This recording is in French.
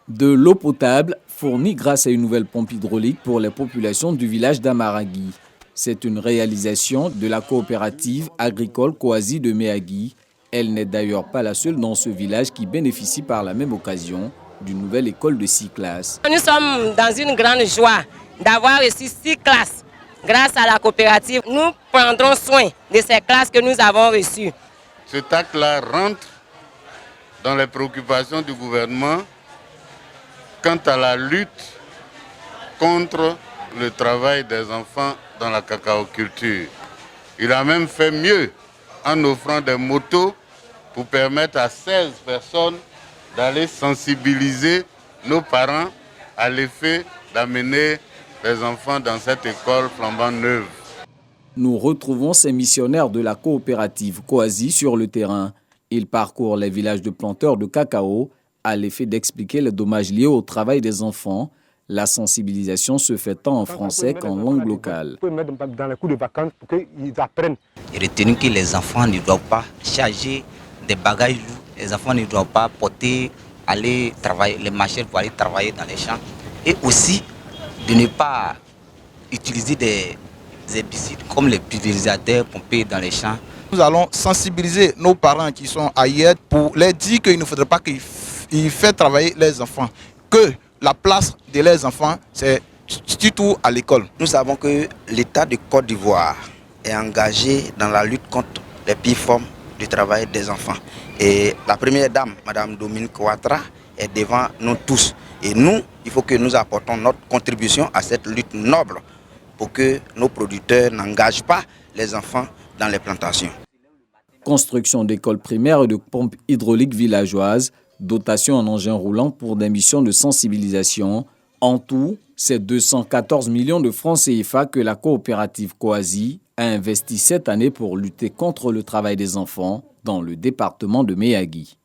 De l'eau potable fournie grâce à une nouvelle pompe hydraulique pour les populations du village d'Amaragui. C'est une réalisation de la coopérative agricole Koasi de Méagui. Elle n'est d'ailleurs pas la seule dans ce village qui bénéficie par la même occasion d'une nouvelle école de 6 classes. Nous sommes dans une grande joie d'avoir reçu 6 classes grâce à la coopérative. Nous prendrons soin de ces classes que nous avons reçues. Cet acte-là rentre dans les préoccupations du gouvernement quant à la lutte contre le travail des enfants dans la cacaoculture. Il a même fait mieux en offrant des motos pour permettre à 16 personnes d'aller sensibiliser nos parents à l'effet d'amener les enfants dans cette école flambant neuve. Nous retrouvons ces missionnaires de la coopérative Koasi sur le terrain. Ils parcourent les villages de planteurs de cacao à l'effet d'expliquer les dommages liés au travail des enfants. La sensibilisation se fait tant en français qu'en langue locale. Dans les cours de vacances pour qu'ils apprennent. Retenir que les enfants ne doivent pas charger des bagages lourds. Les enfants ne doivent pas aller travailler les machines pour aller travailler dans les champs. Et aussi de ne pas utiliser des herbicides comme les pulvérisateurs pompés dans les champs. Nous allons sensibiliser nos parents qui sont ailleurs pour leur dire qu'il ne faudrait pas qu'ils fassent travailler les enfants. Que la place de leurs enfants, c'est surtout à l'école. Nous savons que l'État de Côte d'Ivoire est engagé dans la lutte contre les pires formes du travail des enfants. Et la première dame, Mme Dominique Ouattara, est devant nous tous. Et nous, il faut que nous apportons notre contribution à cette lutte noble pour que nos producteurs n'engagent pas les enfants dans les plantations. Construction d'écoles primaires et de pompes hydrauliques villageoises, dotation en engins roulants pour des missions de sensibilisation. En tout, c'est 214 millions de francs CFA que la coopérative Koasi a investi cette année pour lutter contre le travail des enfants dans le département de Méagui.